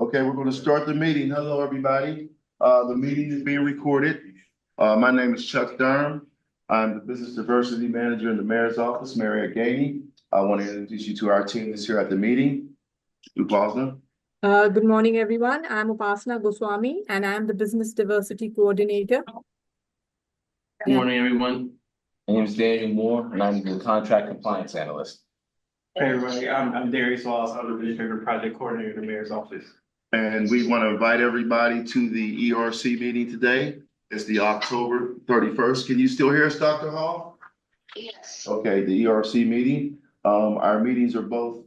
Okay, we're going to start the meeting. Hello, everybody. The meeting is being recorded. My name is Chuck Durham. I'm the Business Diversity Manager in the Mayor's Office, Maria Gainey. I want to introduce you to our team that's here at the meeting. Upasna. Good morning, everyone. I'm Upasna Goswami, and I'm the Business Diversity Coordinator. Good morning, everyone. My name is Daniel Moore, and I'm the Contract Compliance Analyst. Hey, everybody. I'm Darius Wallace. I'm the Administrator Project Coordinator in the Mayor's Office. And we want to invite everybody to the ERC meeting today. It's the October 31st. Can you still hear us, Dr. Hall? Yes. Okay, the ERC meeting. Our meetings are both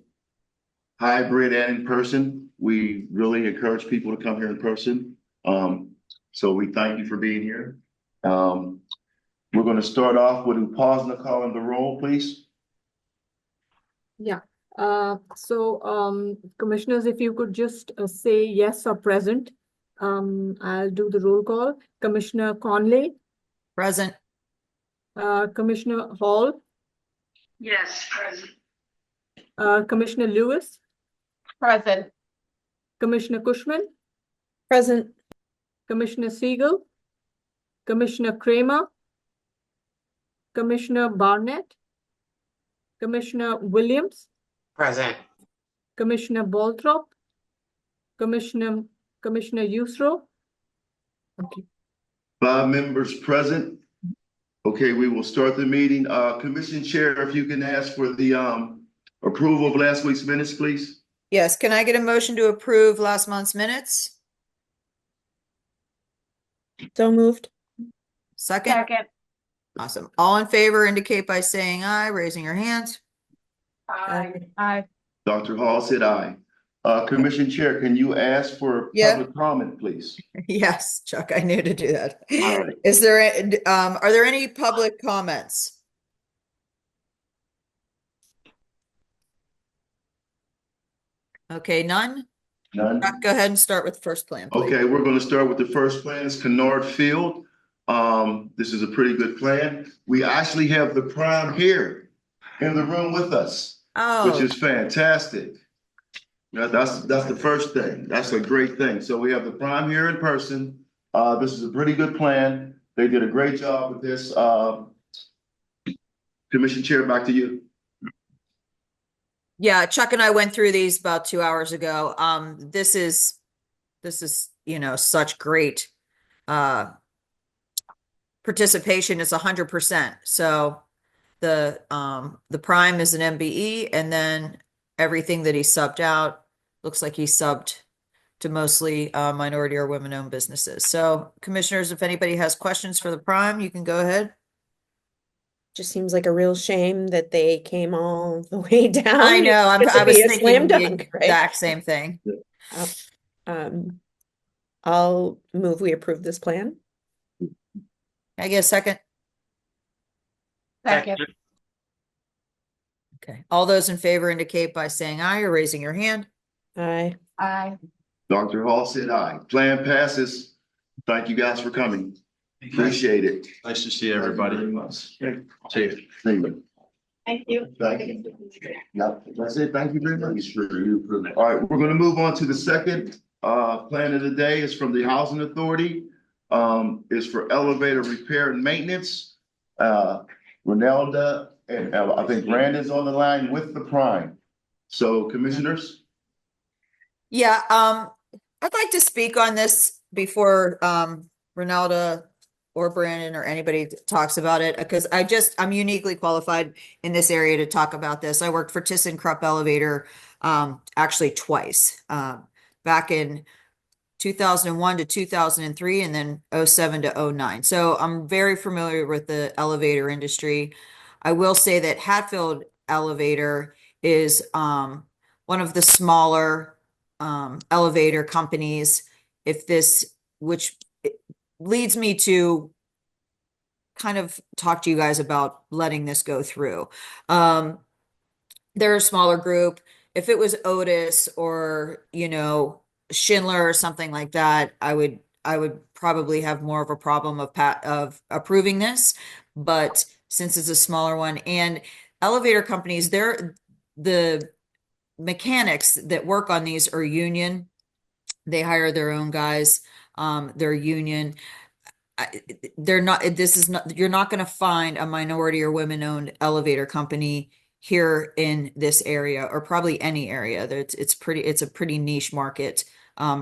hybrid and in person. We really encourage people to come here in person. So we thank you for being here. We're going to start off with Upasna calling the roll, please. Yeah. Commissioners, if you could just say yes or present, I'll do the roll call. Commissioner Conley. Present. Commissioner Hall. Yes, present. Commissioner Lewis. Present. Commissioner Cushman. Present. Commissioner Siegel. Commissioner Kramer. Commissioner Barnett. Commissioner Williams. Present. Commissioner Balthrop. Commissioner Yusro. Okay. 5 members present. Okay, we will start the meeting. Commission Chair, if you can ask for the approval of last week's minutes, please. Yes, can I get a motion to approve last month's minutes? So moved. Second? Awesome. All in favor indicate by saying aye, raising your hands. Aye. Dr. Hall said aye. Commission Chair, can you ask for public comment, please? Yes, Chuck, I knew to do that. All right. Is there, are there any public comments? Okay, none? None? Chuck, go ahead and start with the first plan, please. Okay, we're going to start with the first plan. It's Kennard Field. This is a pretty good plan. We actually have the prime here in the room with us, which is fantastic. That's the first thing. That's a great thing. So we have the prime here in person. This is a pretty good plan. They did a great job with this. Commission Chair, back to you. Yeah, Chuck and I went through these about 2 hours ago. This is, you know, such great participation. Is 100%. So the prime is an MBE, and then everything that he subbed out looks like he subbed to mostly minority or women-owned businesses. So commissioners, if anybody has questions for the prime, you can go ahead. Just seems like a real shame that they came all the way down. I know. I was thinking the right? exact same thing. I'll move we approve this plan. I get a second. Second. Okay. All those in favor indicate by saying aye or raising your hand. Aye. Aye. Dr. Hall said aye. Plan passes. Thank you guys for coming. Appreciate it. Nice to see everybody. Very much. See you. Thank you. Thank you. Thank you. Yeah, that's it. Thank you very much. All right, we're gonna move on to the second plan of the day. Is from the Housing Authority. Is for elevator repair and maintenance. Ronelda and I think Brandon's on the line with the prime. So commissioners. Yeah, I'd like to speak on this before Ronaldo or Brandon or anybody talks about it, because I'm uniquely qualified in this area to talk about this. I worked for ThyssenKrupp Elevator actually twice, back in 2001 to 2003 and then 07 to 09. So I'm very familiar with the elevator industry. I will say that Hatfield Elevator is one of the smaller elevator companies. Which leads me to kind of talk to you guys about letting this go through. They're a smaller group. If it was Otis or, you know, Schindler or something like that, I would probably have more of a problem of approving this. But since it's a smaller one, and elevator companies, the mechanics that work on these are union. They hire their own guys. They're union. They're not, this is not, you're not going to find a minority or women-owned elevator company here in this area, or probably any area. It's a pretty niche market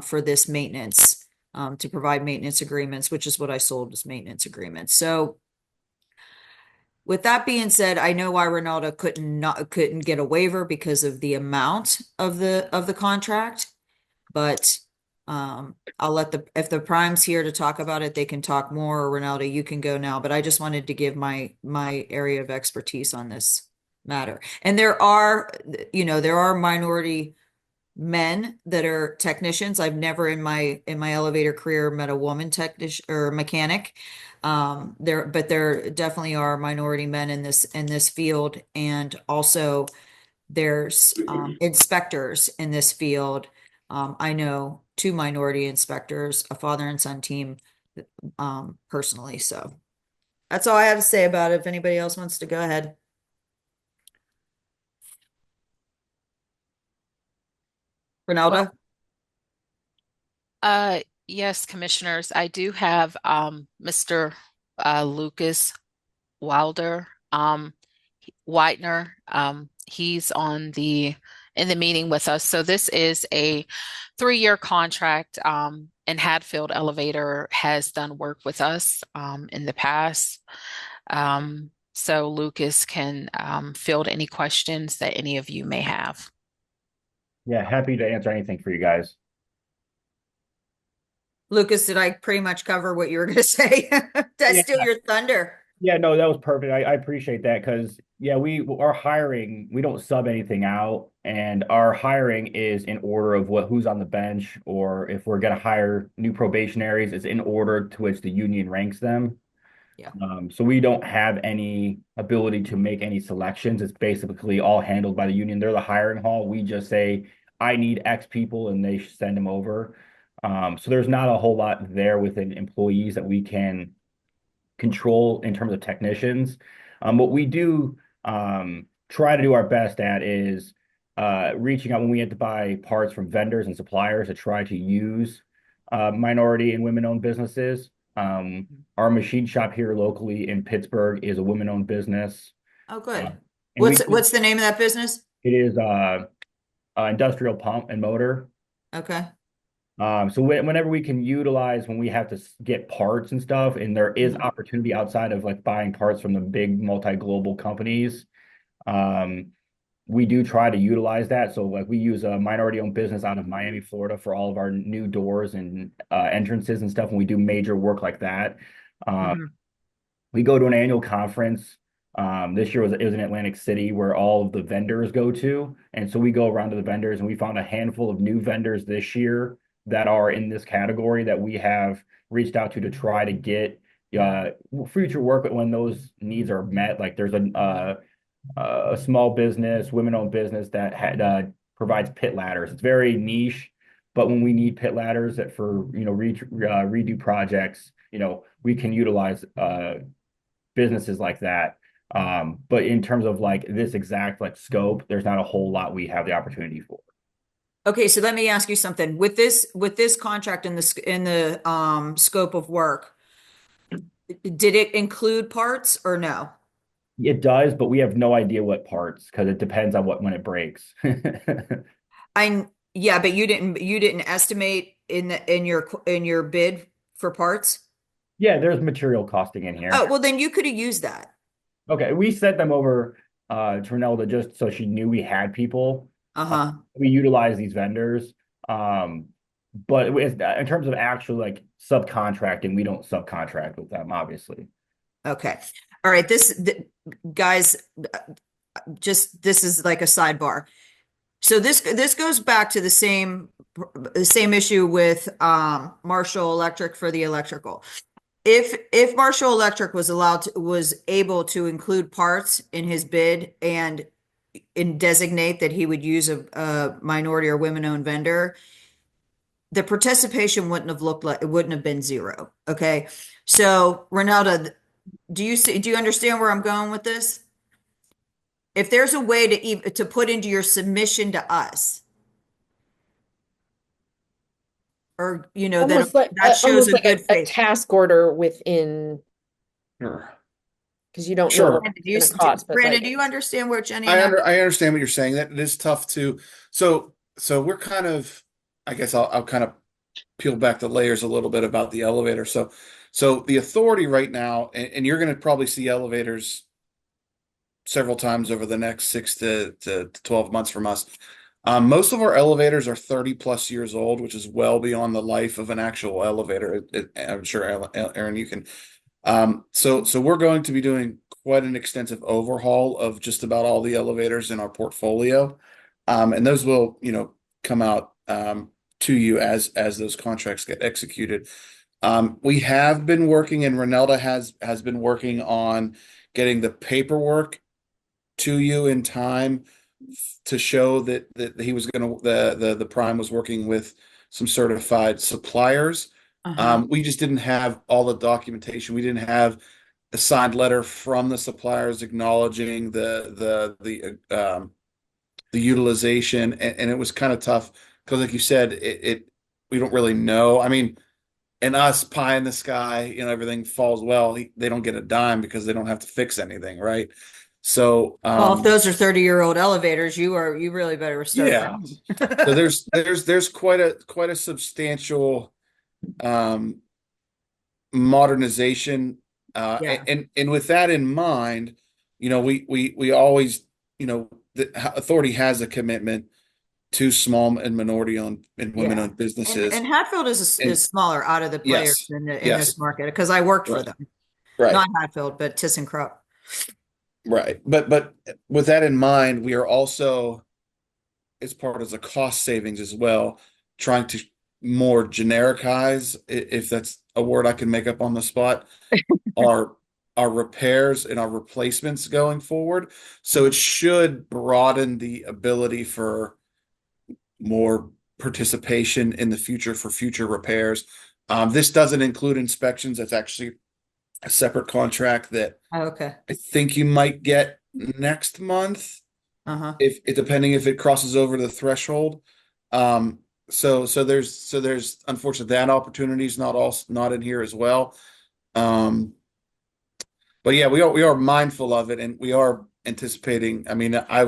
for this maintenance, to provide maintenance agreements, which is what I sold, as maintenance agreements. So with that being said, I know why Ronaldo couldn't get a waiver because of the amount of the contract, but I'll let if the prime's here to talk about it, they can talk more. Or Ronaldo, you can go now, but I just wanted to give my area of expertise on this matter. And there are minority men that are technicians. I've never in my elevator career met a woman technician or mechanic. But there definitely are minority men in this field, and also there's inspectors in this field. I know 2 minority inspectors, a father and son team, personally. So that's all I have to say about it. If anybody else wants to go ahead. Ronaldo? Yes, commissioners, I do have Mr. Lucas Wilder, Whitener. He's in the meeting with us. So this is a 3-year contract, and Hadfield Elevator has done work with us in the past. So Lucas can field any questions that any of you may have. Yeah, happy to answer anything for you guys. Lucas, did I pretty much cover what you were going to say? That's still your thunder. Yeah, no, that was perfect. I appreciate that because, yeah, our hiring, we don't sub anything out, and our hiring is in order of who's on the bench, or if we're going to hire new probationaries, it's in order to which the union ranks them. Yeah. So we don't have any ability to make any selections. It's basically all handled by the union. They're the hiring hall. We just say, I need X people, and they send them over. So there's not a whole lot there within employees that we can control in terms of technicians. What we do try to do our best at is reaching out when we have to buy parts from vendors and suppliers to try to use minority and women-owned businesses. Our machine shop here locally in Pittsburgh is a women-owned business. Oh, good. What's the name of that business? It is industrial pump and motor. Okay. So whenever we can utilize, when we have to get parts and stuff, and there is opportunity outside of like buying parts from the big multi-global companies, we do try to utilize that. So like we use a minority-owned business out of Miami, Florida for all of our new doors and entrances and stuff, and we do major work like that. We go to an annual conference. This year it was in Atlantic City, where all of the vendors go to. And so we go around to the vendors, and we found a handful of new vendors this year that are in this category that we have reached out to try to get future work when those needs are met. Like there's a small business, women-owned business that provides pit ladders. It's very niche, but when we need pit ladders for redo projects, we can utilize businesses like that. But in terms of like this exact like scope, there's not a whole lot we have the opportunity for. Okay, so let me ask you something. With this contract in the scope of work, did it include parts or no? It does, but we have no idea what parts because it depends on when it breaks. Yeah, but you didn't estimate in your bid for parts? Yeah, there's material costing in here. Oh, well, then you could have used that. Okay, we sent them over to Renelda just so she knew we had people. We utilize these vendors. But in terms of actual like subcontracting, we don't subcontract with them, obviously. Okay. All right. Guys, this is like a sidebar. So this goes back to the same issue with Marshall Electric for the electrical. If Marshall Electric was able to include parts in his bid and designate that he would use a minority or women-owned vendor, the participation wouldn't have been zero. Okay. So Renata, do you understand where I'm going with this? If there's a way to put into your submission to us or, you know, Almost that shows almost a like good a faith. task order within, Sure. because you don't know Sure. what Brandon, it's going to cost, but Brandon, like, do you understand what Jenny and I understand what you're saying. That it is tough to. So we're kind of. I guess I'll kind of peel back the layers a little bit about the elevator. So the authority right now, and you're going to probably see elevators several times over the next 6 to 12 months from us. Most of our elevators are 30 plus years old, which is well beyond the life of an actual elevator. I'm sure, Aaron, you can. So we're going to be doing quite an extensive overhaul of just about all the elevators in our portfolio. And those will, come out to you as those contracts get executed. We have been working, and Renelda has been working on getting the paperwork to you in time to show that he was going to the prime was working with some certified suppliers. We just didn't have all the documentation. We didn't have a signed letter from the suppliers acknowledging the utilization, and it was kind of tough because, like you said, it we don't really know. I mean, and us pie in the sky, everything falls well. They don't get a dime because they don't have to fix anything, right? So, well, if those are 30-year-old elevators, you really better start. yeah. So there's quite a substantial modernization, Yeah. and with that in mind, we always, the authority has a commitment to small and minority owned and women owned businesses. And Hatfield is smaller out of the players Yes, in this market because I worked for them. Right. Not Hatfield, but ThyssenKrupp. Right. But with that in mind, we are also, as part of the cost savings as well, trying to more genericize, if that's a word I can make up on the spot, our repairs and our replacements going forward. So it should broaden the ability for more participation in the future for future repairs. This doesn't include inspections. That's actually a separate contract that Okay. I think you might get next month, if depending if it crosses over the threshold. So there's unfortunately that opportunity is not in here as well. But yeah, we are mindful of it, and we are anticipating. I mean, I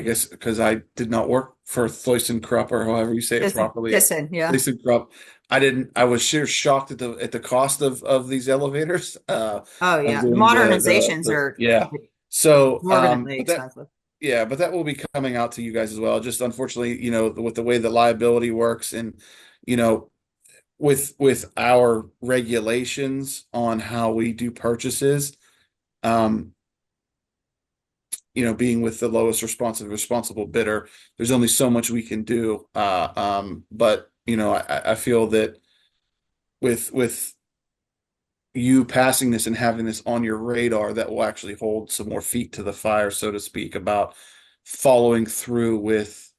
guess because I did not work for ThyssenKrupp, or however you say it properly. ThyssenKrupp. I was sure shocked at the cost of these elevators. Oh yeah, modernizations are So exorbitantly expensive. But that will be coming out to you guys as well. Just unfortunately, with the way the liability works, and with our regulations on how we do purchases, being with the lowest responsible bidder, there's only so much we can do. But I feel that with you passing this and having this on your radar, that will actually hold some more feet to the fire, so to speak, about following through with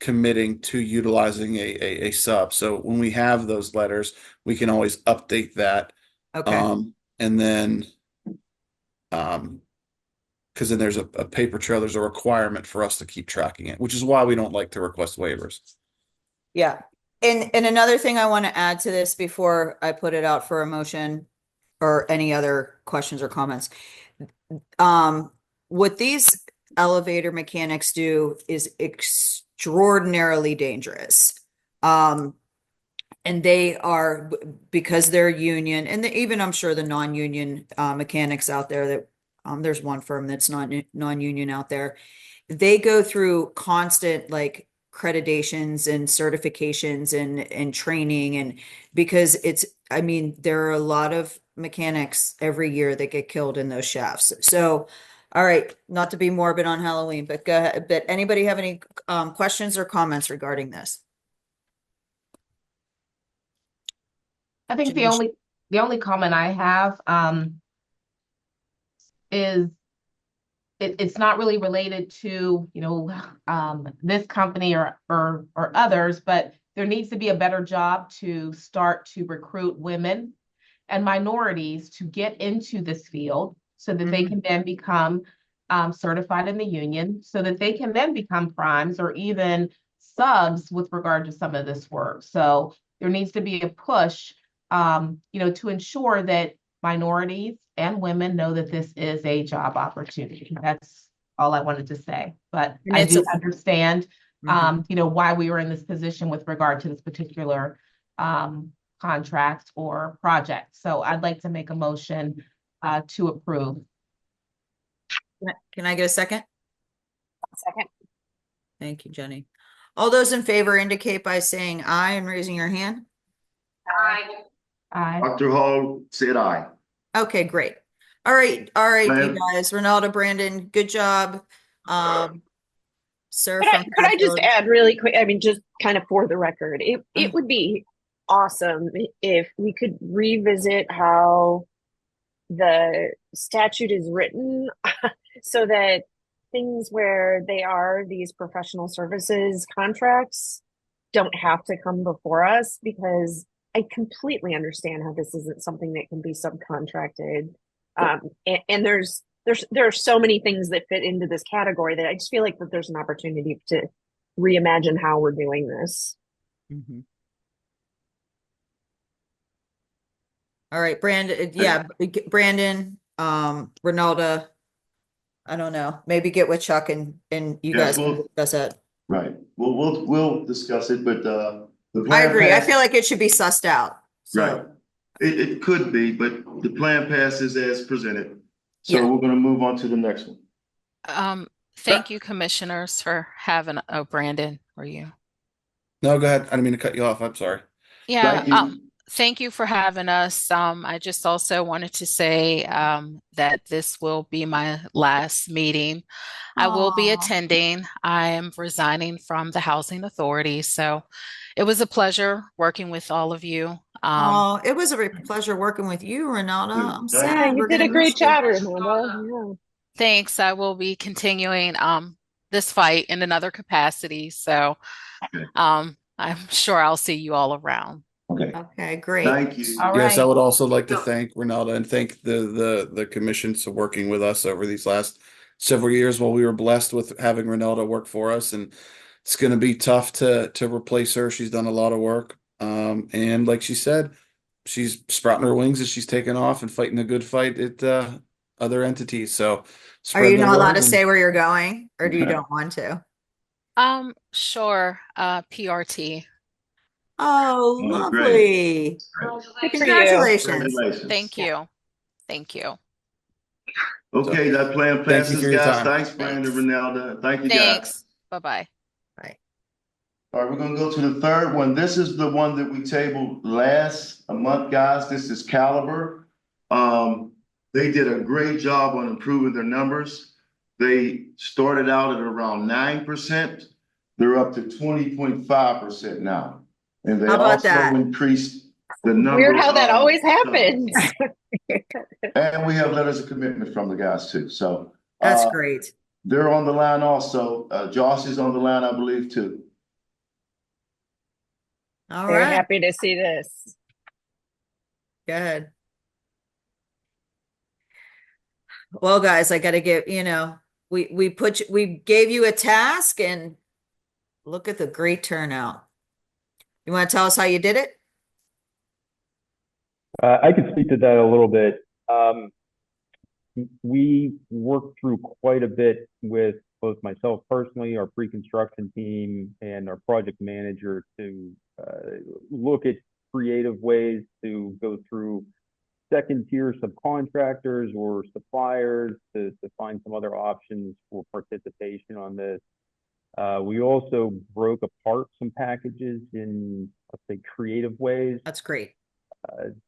committing to utilizing a sub. So when we have those letters, we can always update that. Okay. And then, because then there's a paper trail, there's a requirement for us to keep tracking it, which is why we don't like to request waivers. Yeah. And another thing I want to add to this before I put it out for a motion or any other questions or comments. What these elevator mechanics do is extraordinarily dangerous. And they are, because they're union, and even I'm sure the non-union mechanics out there that there's one firm that's not non-union out there. They go through constant accreditations and certifications and training, and because there are a lot of mechanics every year that get killed in those shafts. So, all right, not to be morbid on Halloween, but go ahead. But anybody have any questions or comments regarding this? I think the only comment I have is it's not really related to this company or others, but there needs to be a better job to start to recruit women and minorities to get into this field so that they can then become certified in the union, so that they can then become primes or even subs with regard to some of this work. So there needs to be a push, to ensure that minorities and women know that this is a job opportunity. That's all I wanted to say. But And I it's do a- understand, Mhm. why we were in this position with regard to this particular contract or project. So I'd like to make a motion to approve. Can I get a second? Second. Thank you, Jenny. All those in favor indicate by saying aye and raising your hand. Aye. Aye. Dr. Hall said aye. Okay, great. All right, you Ma'am? guys, Ronaldo, Brandon, good job. Sir Could I, from could I just Hatfield. add really quick? I mean, just kind of for the record, it would be awesome if we could revisit how the statute is written so that things where they are these professional services contracts don't have to come before us, because I completely understand how this isn't something that can be subcontracted. And there are so many things that fit into this category that I just feel like that there's an opportunity to reimagine how we're doing this. Mhm. All right, Brandon, yeah, Brandon, Ronaldo. I don't know, maybe get with Chuck and you Yes, guys can well- discuss it. Right. We'll discuss it, but the I plan agree. I passed. feel like it should be sussed out. Right. So, It could be, but the plan passes as presented. So Yeah. we're gonna move on to the next one. Thank you, commissioners, for having, oh, Brandon, or you? No, go ahead. I didn't mean to cut you off. I'm sorry. Yeah, Thank you. thank you for having us. I just also wanted to say that this will be my last meeting. I will be Aw. attending. I am resigning from the Housing Authority. So it was a pleasure working with all of you. Oh, it was a pleasure working with you, Renata. I'm Yeah, Yeah, sad you we're did gonna a great miss you. job, Renata. Thanks. I will be continuing this fight in another capacity. So Okay. I'm sure I'll see you all around. Okay. Okay, great. Thank you. All Yes, I right. would also like to thank Ronaldo and thank the commissions for working with us over these last several years while we were blessed with having Ronaldo work for us. And it's going to be tough to replace her. She's done a lot of work. And like she said, she's sprouting her wings as she's taking off and fighting a good fight at other entities. So Are spread you the not allowed word to and- say where you're going, or do you don't want to? Sure. PRT. Oh, Oh, great. lovely. Good for you. Congratulations. Congratulations. Thank you. Thank you. Okay, that plan Thank you passes, for your guys. time. Thanks, Brandon, Thanks. Renalda. Thank you, guys. Thanks. Bye-bye. All right, we're gonna go to the third one. This is the one that we tabled last month, guys. This is Caliber. They did a great job on improving their numbers. They started out at around 9%. They're up to 20.5% now. And they How about also that? increased the number. Weird how that of always subs. happens. And we have letters of commitment from the guys too. So That's great. they're on the line also. Josh is on the line, I believe, too. All Very right, happy to see this. go ahead. Well, guys, I gotta give, we gave you a task and look at the great turnout. You want to tell us how you did it? I could speak to that a little bit. We worked through quite a bit with both myself personally, our pre-construction team, and our project manager to look at creative ways to go through second tier subcontractors or suppliers to find some other options for participation on this. We also broke apart some packages in, let's say, creative ways That's great.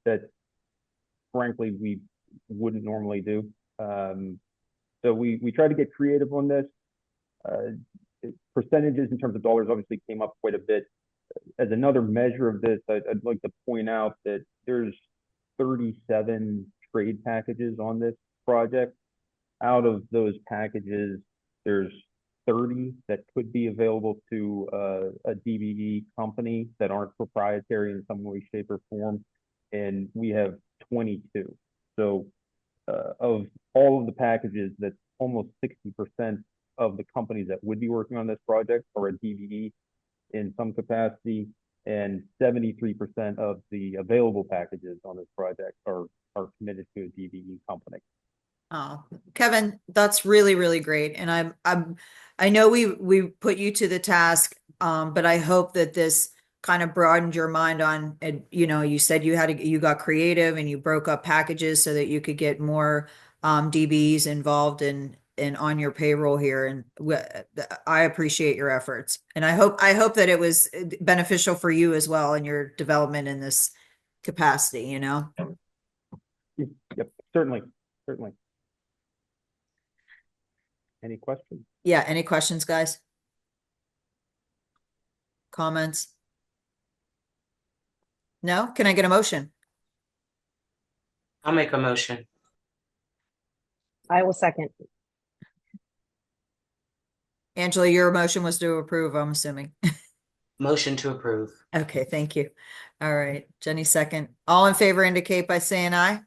that frankly we wouldn't normally do. So we tried to get creative on this. Percentages in terms of dollars obviously came up quite a bit. As another measure of this, I'd like to point out that there's 37 trade packages on this project. Out of those packages, there's 30 that could be available to a DBE company that aren't proprietary in some way, shape, or form. And we have 22. So of all of the packages, that's almost 60% of the companies that would be working on this project are a DBE. in some capacity, and 73% of the available packages on this project are committed to a DBE company. Oh, Kevin, that's really, really great. And I know we put you to the task, but I hope that this kind of broadened your mind on, you know, you said you got creative and you broke up packages so that you could get more DBs involved in on your payroll here. And I appreciate your efforts. And I hope that it was beneficial for you as well in your development in this capacity, you know? Yep, certainly. Any questions? Yeah, any questions, guys? Comments? No? Can I get a motion? I'll make a motion. I will second. Angela, your motion was to approve, I'm assuming. Motion to approve. Okay, thank you. All right, Jenny, second. All in favor indicate by saying aye.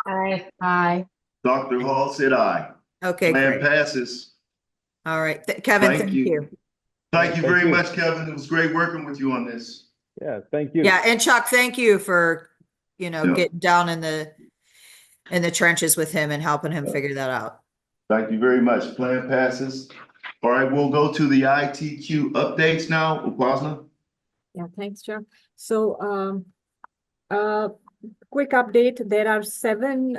Aye. Dr. Hall said aye. Okay, Plan great. passes. All right, Kevin, thank you. Thank you very much, Kevin. It was great working with you on this. Yeah, thank you. Yeah, and Chuck, thank you for, you know, getting down in the trenches with him and helping him figure that out. Thank you very much. Plan passes. All right, we'll go to the ITQ updates now. Upasna? Yeah, thanks, Chuck. So, quick update. There are 7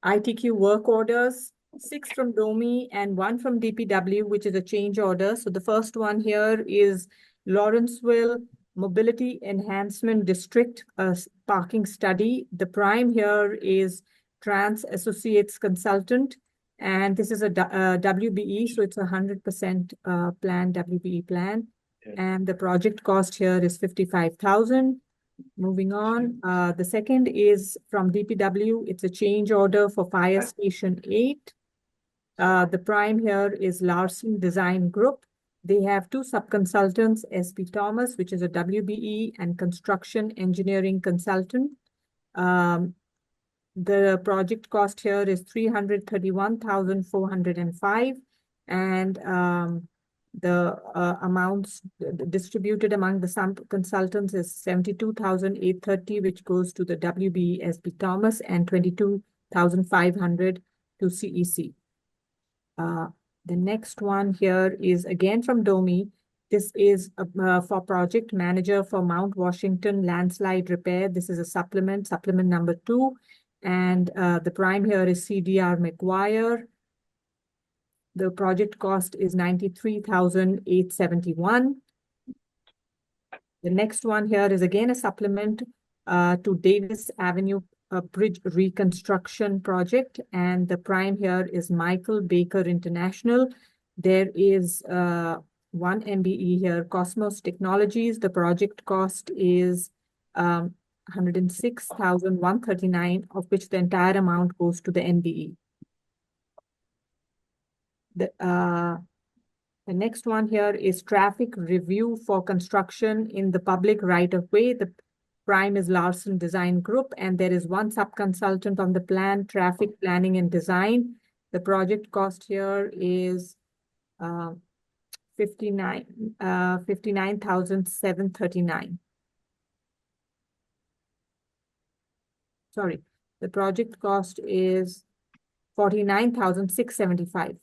ITQ work orders, 6 from DOMI and 1 from DPW, which is a change order. So the first one here is Lawrenceville Mobility Enhancement District parking study. The prime here is Trans Associates Consultant, and this is a WBE, so it's 100% plan, WBE plan. And the project cost here is 55,000. Moving on, the second is from DPW. It's a change order for Fire Station 8. The prime here is Larson Design Group. They have 2 sub-consultants, SP Thomas, which is a WBE, and Construction Engineering Consultant. The project cost here is 331,405, and the amounts distributed among the sub-consultants is 72,830, which goes to the WBE SP Thomas, and 22,500 to CEC. The next one here is again from DOMI. This is for project manager for Mount Washington landslide repair. This is a supplement number 2. And the prime here is CDR McGuire. The project cost is 93,871. The next one here is again a supplement to Davis Avenue Bridge Reconstruction Project. And the prime here is Michael Baker International. There is 1 MBE here, Cosmos Technologies. The project cost is 106,139, of which the entire amount goes to the MBE. The next one here is traffic review for construction in the public right-of-way. The prime is Larson Design Group, and there is 1 sub-consultant on the plan, traffic planning and design. The project cost here is 59,739. Sorry, the project cost is 49,675.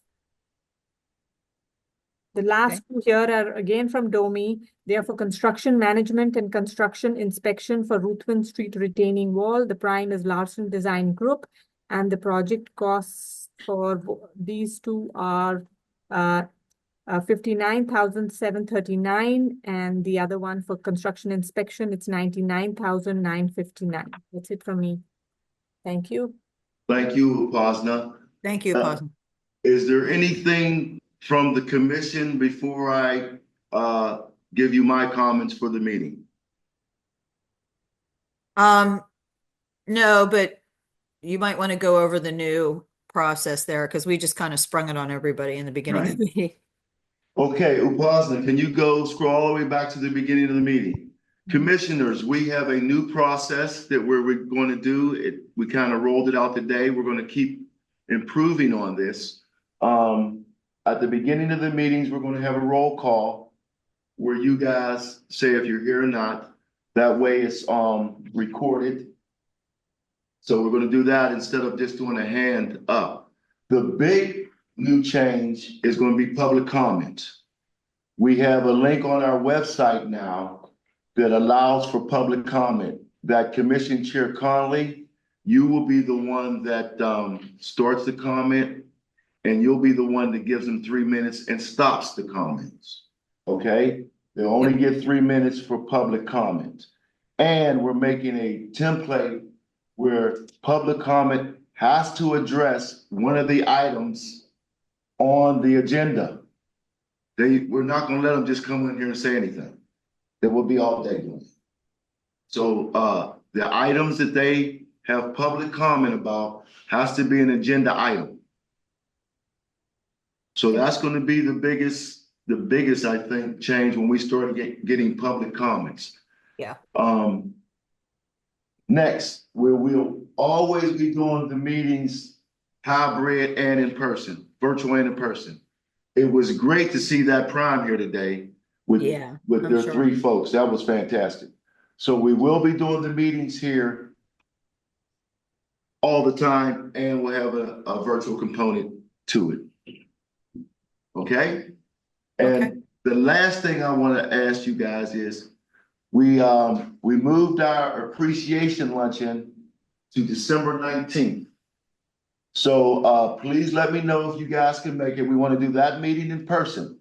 The last 2 here are again from DOMI. They are for construction management and construction inspection for Ruthven Street retaining wall. The prime is Larson Design Group, and the project costs for these 2 are 59,739, and the other one for construction inspection, it's 99,959. That's it from me. Thank you. Thank you, Upasna. Thank you, Upasna. Is there anything from the commission before I give you my comments for the meeting? No, but you might want to go over the new process there, because we just kind of sprung it on everybody in the beginning of the meeting. Okay, Upasna, can you scroll all the way back to the beginning of the meeting? Commissioners, we have a new process that we're going to do. We kind of rolled it out today. We're going to keep improving on this. At the beginning of the meetings, we're going to have a roll call. where you guys say if you're here or not. That way it's recorded. So we're gonna do that instead of just doing a hand up. The big new change is gonna be public comment. We have a link on our website now that allows for public comment. That Commission Chair Conley, you will be the one that starts the comment, and you'll be the one that gives them 3 minutes and stops the comments. Okay? They only get 3 minutes for public comment. And we're making a template where public comment has to address one of the items on the agenda. We're not gonna let them just come in here and say anything. They will be all day doing it. So the items that they have public comment about has to be an agenda item. So that's gonna be the biggest, I think, change when we start getting public comments. Yeah. Next, we'll always be doing the meetings hybrid and in person, virtual and in person. It was great to see that Prime here today with their sure. 3 folks. That was fantastic. So we will be doing the meetings here all the time, and we'll have a virtual component to it. Okay? And the last thing I want to ask you guys is we moved our appreciation luncheon to December 19th. So please let me know if you guys can make it. We want to do that meeting in person.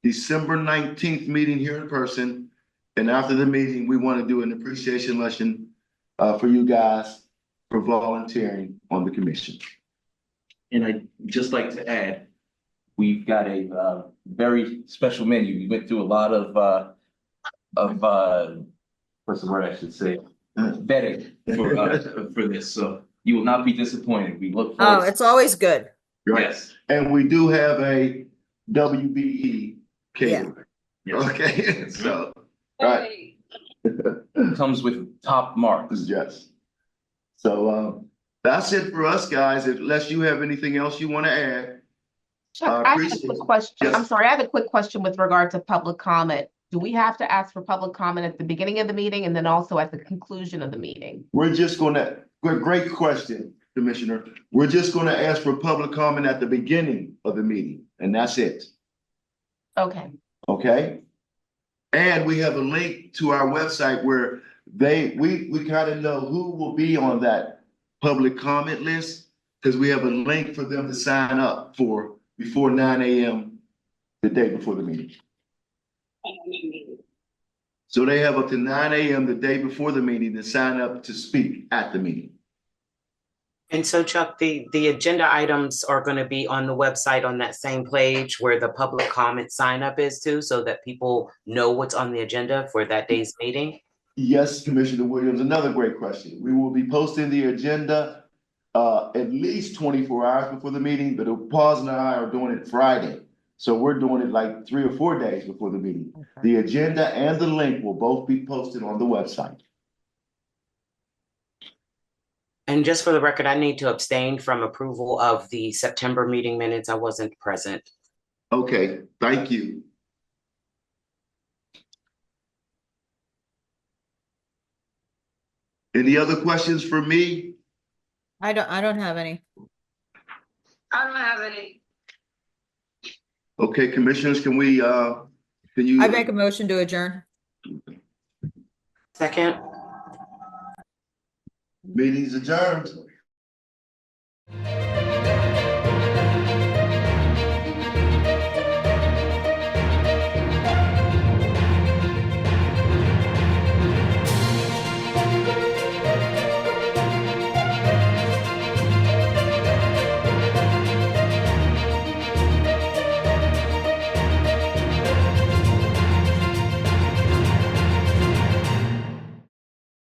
December 19th meeting here in person. And after the meeting, we want to do an appreciation luncheon for you guys for volunteering on the commission. And I'd just like to add, we've got a very special menu. We went through a lot of what's the word I should say? Vetting for this. So you will not be disappointed. We look forward. Oh, it's always good. Right. Yes. And we do have a WBE catering. Yes. Okay. So, right. Comes with top marks. Yes. So that's it for us, guys. Unless you have anything else you want to add. Chuck, I have a quick question. Yes. I'm sorry, I have a quick question with regard to public comment. Do we have to ask for public comment at the beginning of the meeting and then also at the conclusion of the meeting? We're just gonna, great question, Commissioner. We're just gonna ask for public comment at the beginning of the meeting, and that's it. Okay. Okay? And we have a link to our website where we kind of know who will be on that public comment list, because we have a link for them to sign up for before 9 a.m. the day before the meeting. So they have up to 9 a.m. the day before the meeting to sign up to speak at the meeting. And so, Chuck, the agenda items are going to be on the website on that same page where the public comment sign up is too, so that people know what's on the agenda for that day's meeting? Yes, Commissioner Williams, another great question. We will be posting the agenda at least 24 hours before the meeting, but Paz and I are doing it Friday. So we're doing it like 3 or 4 days before the meeting. Okay. The agenda and the link will both be posted on the website. And just for the record, I need to abstain from approval of the September meeting minutes. I wasn't present. Okay, thank you. Any other questions for me? I don't have any. I don't have any. Okay, commissioners, can you? I make a motion to adjourn. Second. Meeting's adjourned.